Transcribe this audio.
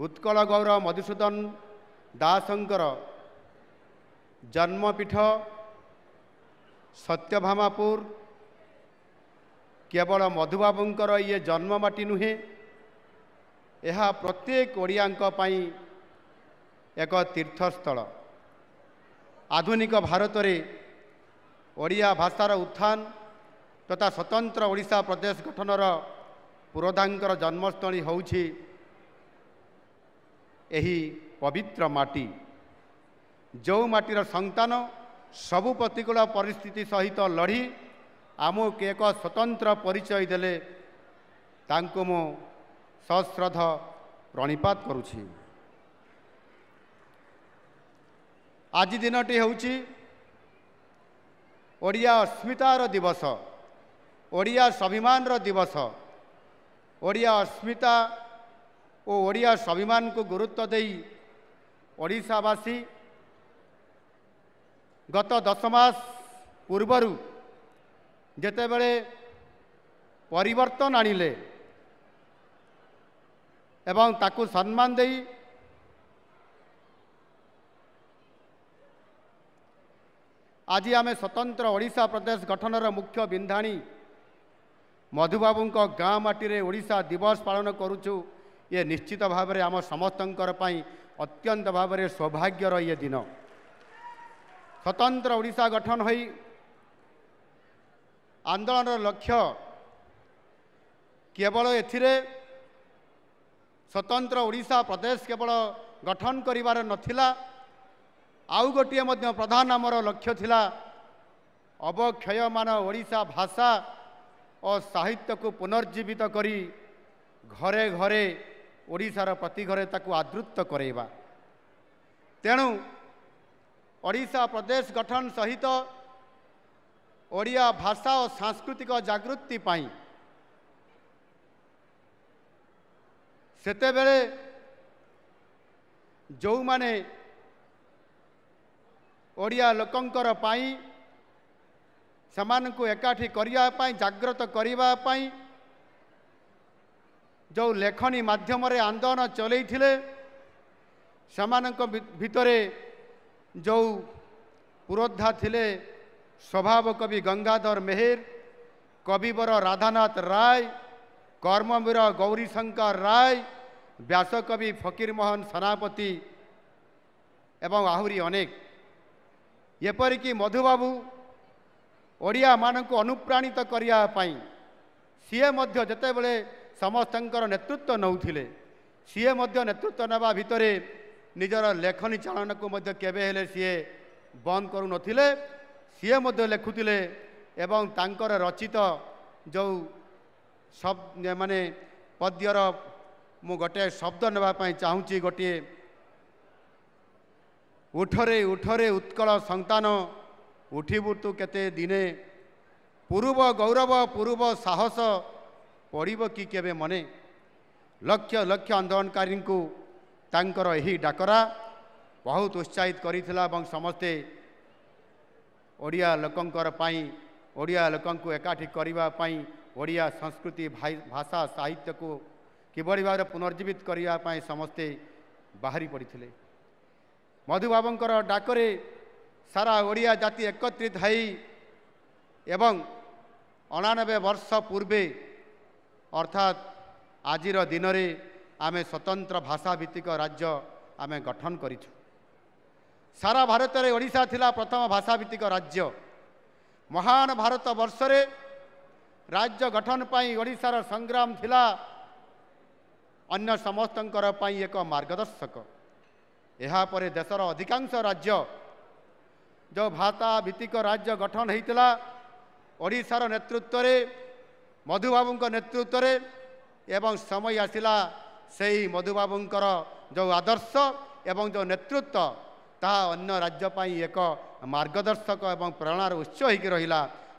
उत्कल गौरव मधुसूदन दासंकर जन्मपीठ सत्यभामापुर केवल मधुबाबूंकर ये जन्ममाटी नुहे, यह प्रत्येक ओडियांक पई एक तीर्थस्थल। आधुनिक भारत रे ओडिया भाषार उत्थान तथा स्वतंत्र ओडिशा प्रदेश गठनर पुरोधांकर जन्मस्थली होउछि एही पवित्र माटी। जो माटीर संतान सबु प्रतिकूल परिस्थिति सहित लड़ी आमको एक स्वतंत्र परिचय देले तांको मो सश्रद्ध प्रणिपात करुछि। आज दिनटी होउछि ओडिया अस्मितार दिवस, ओडिया स्वाभिमान दिवस। ओडिया अस्मिता और ओडिया स्वाभिमान को गुरुत्व देई ओडिशावासी गत 10 मास पूर्वरु जेतेबेले परिवर्तन आनिले एवं ताकू सम्मान देई आज आमे स्वतंत्र ओडिशा प्रदेश गठनर मुख्य बिंधाणी मधुबाबू गाँ माटी ओडिशा दिवस पालन करुचु। ये निश्चित भाव में आम समस्तंकर पई अत्यंत भाव में सौभाग्यर ये दिन। स्वतंत्र ओडिशा गठन होई आंदोलन लक्ष्य केवल एथिरे स्वतंत्र ओडिशा प्रदेश केवल गठन करिवार नथिला, आउ गोटे मध्य प्रधान आमर लक्ष्य थिला अवक्षयमान ओडिशा भाषा और साहित्य को पुनर्जीवित करी घरे घरे ओडिशार प्रति घरे ताकू आदृत करैबा। तेणु ओडिशा प्रदेश गठन सहित ओडिया भाषा और सांस्कृतिक जागृति पाई सेतेबेले जो माने ओडिया लोकंकर पाई समान को एकाठी करिया पाई जागृत करिवा पाई जो लेखनी माध्यम रे आंदोलन चलैथिले समानक भितरे जो पुरोधा थिले स्वभाव कवि गंगाधर मेहेर, कविवर राधानाथ राय, कर्मवीर गौरीशंकर राय, व्यासकवि फकीरमोहन सेनापति एवं आहुरी अनेक। एपरिकी मधुबाबू ओडिया मानक अनुप्राणित करिया पाई सीए मध्य जेतेबेले समस्तंकर नेतृत्व नौथिले सीए मध्य नेतृत्व नेबा भितरे निजर लेखनी चालन को मध्य केबे हेले सीए बंद करू नथिले। सीए मध्य लेखुतिले एवं तांकर रचित जो शब्द माने पद्यर मु गोटे शब्द नेबा पाई चाहूची गोटे उठरे उठरे उत्कल संतान उठिबु तु केते दिने पूर्व गौरव पूर्व साहस पड़िब कि केबे मने। लक्ष लक्ष आंदोलनकारी को तांकर एही डाकरा बहुत उत्साहित करिथिला एवं समस्ते ओडिया लोकंकर पाई ओडिया लोकंकु एकाठी करिवा पाई ओडिया संस्कृति भाषा साहित्य को किबड़ी भाव पुनर्जीवित करिवा पाई समस्ते बाहरी पड़िथिले। मधुबाबूंकर डाकरे सारा ओडिया जाति एकत्रित हई एवं 99 वर्ष पूर्वे अर्थात आजिर दिन रे आमे स्वतंत्र भाषा भित्तिक राज्य आमे गठन करिछु। सारा भारत रे ओडिशा थिला प्रथम भाषा भित्तिक राज्य। महान भारत वर्ष रे राज्य गठन पाई ओडिशार संग्राम थिला अन्य समस्तंकर पाई एक मार्गदर्शक। एहा परे देशर अधिकांश राज्य जो भाषा भित्तिक राज्य गठन होइतिला ओडिशार नेतृत्व रे मधुबाबूंक नेतृत्व रे एवं समय आसिला सेही मधुबाबूंकर जो आदर्श एवं जो नेतृत्व ता अन्य राज्य पाई एक मार्गदर्शक एवं प्रेरणार उत्स होइकि रहिला।